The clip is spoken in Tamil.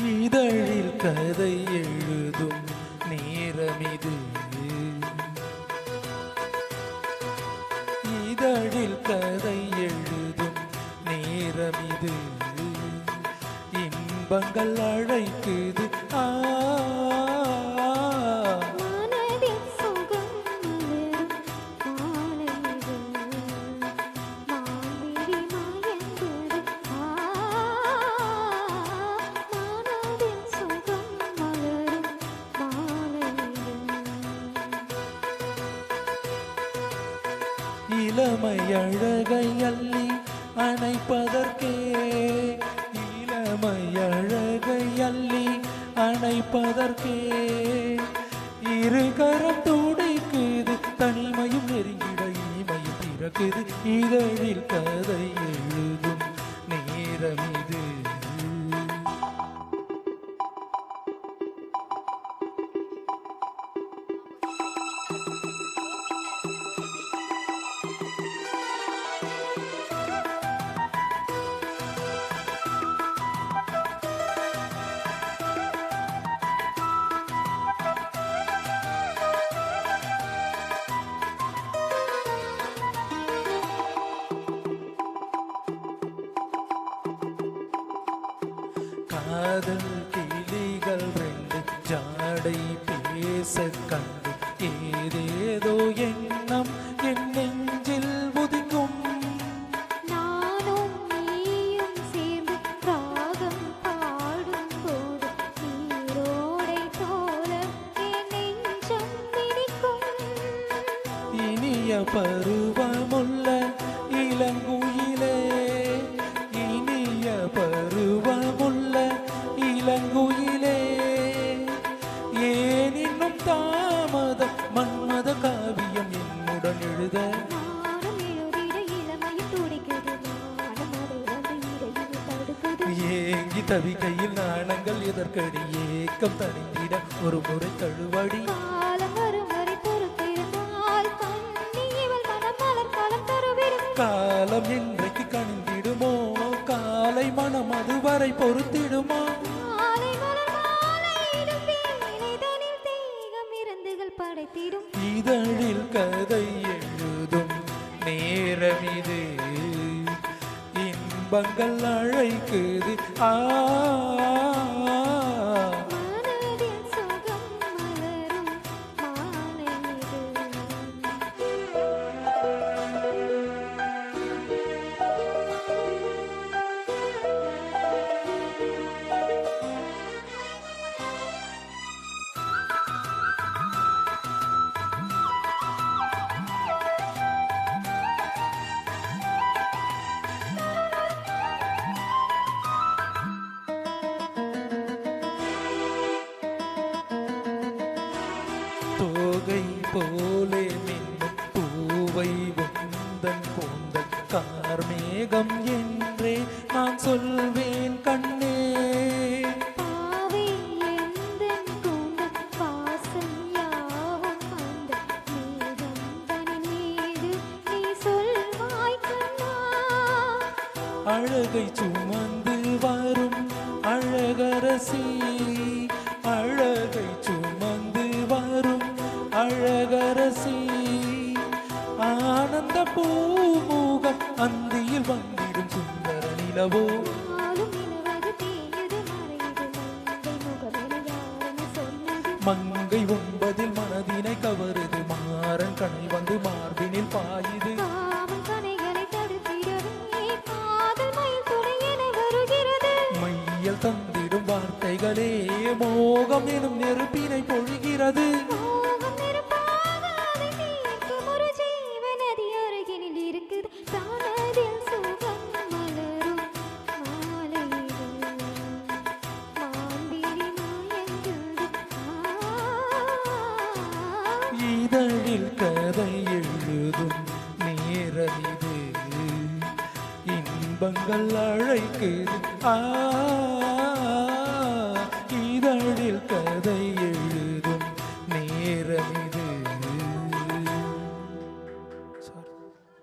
இதழில் கதை எழுதும் நேரமிது, இதழில் கதை எழுதும் நேரமிது, இன்பங்கள் அழைக்குது. இளமை அழகை அள்ளி அணைப்பதற்கே, இளமை அழகை அள்ளி அணைப்பதற்கே இருகரம் துடைக்குது, தனிமையும் நெருங்கிட இனிமையும் பிறக்குது, இதழில் கதை எழுதும் நேரமிது. காதல் கிளிகள் ரெண்டு ஜாடை பேச கண்டு ஏதேதோ எண்ணம் என் நெஞ்சில் உதிக்கும். நானும் நீயும் சேர்ந்து ராகம் பாடும் போது நீரோடை போல என் நெஞ்சம் பிடிக்கும். இனிய பருவமுள்ள இளங்குயிலே, இனிய பருவமுள்ள இளங்குயிலே, ஏன் இன்னும் தாமதம்? மன்மத காவியம் என்னுடன் எழுத நானும் எழுதிட இளமையும் துடிக்குது, நானும் அதை வந்து இடையில் தடுக்குது. ஏங்கி தவிக்கையில் நாணங்கள் எதற்கடி? ஏக்கம் தணிந்திட ஒரு முறை தழுவடி. காலம் வரும் வரை பொறுத்திருந்தால் கண்ணி இவள் மனம் மலர் காலம் தருவிடும். காலம் என்றைக்கு கணிந்திடுமோ? காலை மனம் அதுவரை பொறுத்திடுமா? மாலை மலர் மாலையிடும் வேளைதனில் தேகம் இறந்துகள் படைத்திடும். இதழில் கதை எழுதும் நேரமிது, இன்பங்கள் அழைக்குது. மனதில் சுகம் மலரும் மாலை இது. தோகை போலே மின்னும் பூவை உந்தன் கூந்தல் கார்மேகம் என்றே நான் சொல்வேன் கண்ணே. பாவை எந்தன் கூந்தல் வாசம் யாவும் அந்த மேகம் தனின் மீது நீ சொல்வாய் கண்ணா. அழகை சுமந்து வரும் அழகரசி, அழகை சுமந்து வரும் அழகரசி, ஆனந்த பூமுகம் அந்தியில் வந்திடும் சுந்தர நிலவோ. நாளும் நிலவது தேயுது மறையுது மங்கை முகமென யாரென சொன்னது. மங்கை ஒன்பதில் மனதினை கவருது, மாறன் கனை வந்து மார்பினில் பாயுது. காமன் கனைகளை தடுத்திடவே காதல் மயில் துணை என வருகிறது. மையல் தந்திடும் வார்த்தைகளே மோகம் எனும் நெருப்பினை பொழிகிறது. மோகம் நெருப்பாக அதை தீர்க்கும் ஒரு ஜீவநதி அருகினில் இருக்குது. தானதில் சுகம் மலரும் மாலை இது. மான்விழி மாயங்குது. இதழில் கதை எழுதும் நேரமிது, இன்பங்கள் அழைக்குது. இதழில் கதை